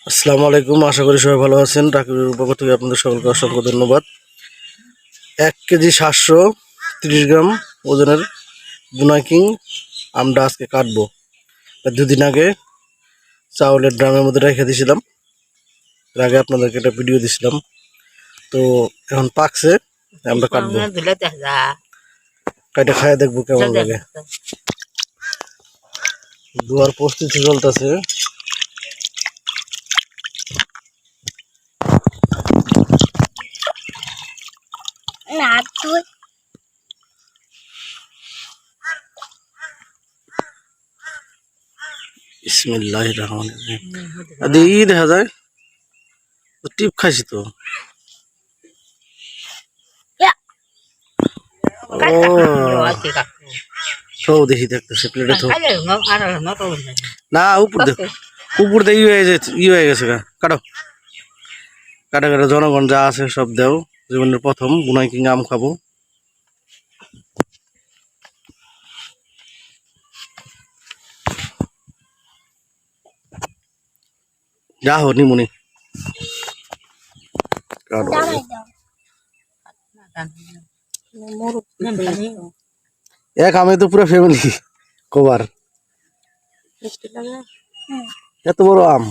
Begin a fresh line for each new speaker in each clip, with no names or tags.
আসসালামু আলাইকুম, আশা করি সবাই ভালো আছেন। রাকিবের পক্ষ থেকে আপনাদের সকলকে অসংখ্য ধন্যবাদ। 1 কেজি 730 গ্রাম ওজনের বুনা কিং আমরা আজকে কাটবো। 2 দিন আগে চাউলের ড্রামের মধ্যে রেখে দিয়েছিলাম, এর আগে আপনাদেরকে একটা ভিডিও দিয়েছিলাম। তো এখন পাকছে, আমরা কাটবো, কাইটা খাইয়ে দেখবো কেমন লাগে। দুয়ার প্রস্তুতি চলতেছে। বিসমিল্লাহির রহমানির রহিম। ই দেখা যায় টিপ খাইছি তো। ও দেখি দেখতেছে প্লেটে তো না, উপর দিয়ে ই হয়ে গেছে। কাটো কাটা কাটা জনগণ যা আছে সব দেও। জীবনের প্রথম বুনাই কিং আম খাবো। যা হো নিমুনি এক আমি তো পুরো ফ্যামিলি কভার। এত বড় আম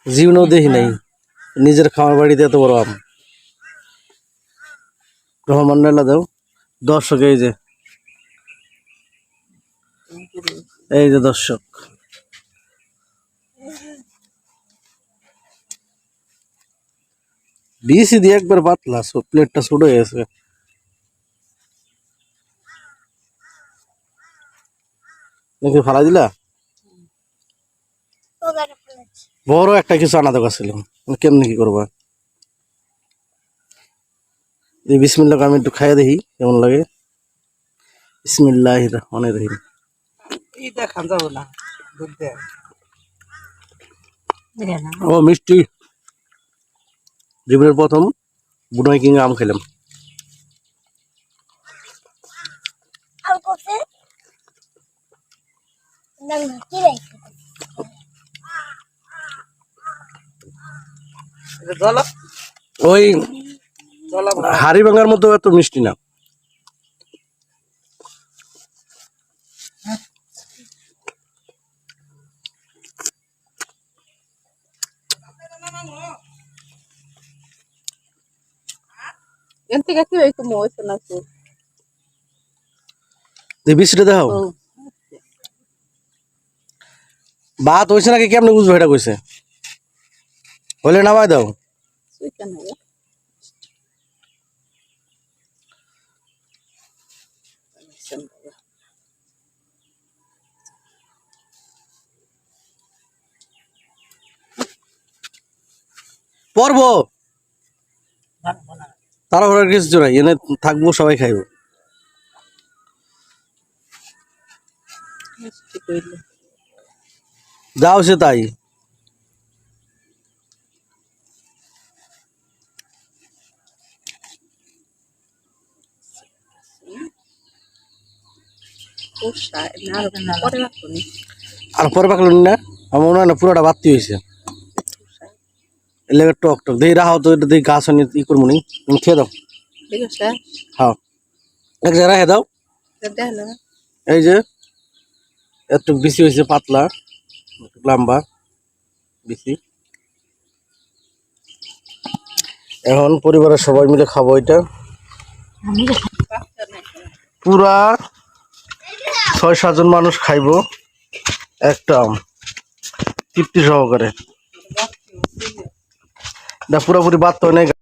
জীবনেও দেখি নাই, নিজের খামার বাড়িতে এত বড় আম। রহমান নেলা দাও দর্শক, এই যে দর্শক, ডিসি দিয়ে একবার পাতলা, প্লেটটা ছোট হয়ে গেছে। নাকি ফালা দিলা? বড় একটা কিছু আনা দরকার ছিল, কেমনি কি করবা? এই বিসমিল্লাহ আমি একটু খাইয়ে দেখি কেমন লাগে। বিসমিল্লাহির রহমানির রহিম। ও মিষ্টি, জীবনের প্রথম বুনাই কিং আম খেলাম। ওই হাড়ি ভাঙার মতো এত মিষ্টি না। বৃষ্টিটা দেখো ভাত হয়েছে নাকি কেমনে বুঝবো? এটা কইছে হলে নামাই দাও। পর্ব তারা ঘরের কিছু নাই, এনে থাকবো, সবাই খাইব। যাও সে তাই। আর পরে পাকল না, আমার মনে হয় না পুরোটা বাড়তি হয়েছে। এলাকা টক টক দেখি রাহাও তো, এটা দেখি গাছ ই করবো নি, তুমি খেয়ে দাও। হ্যাঁ এক জায়গায় রেখে দাও। এই যে একটু বেশি হয়েছে, পাতলা লম্বা বেশি। এখন পরিবারের সবাই মিলে খাবো এটা। পুরা 6-7 জন মানুষ খাইবো একটা আম, তৃপ্তি সহকারে। এটা পুরোপুরি বাদ তো নেই।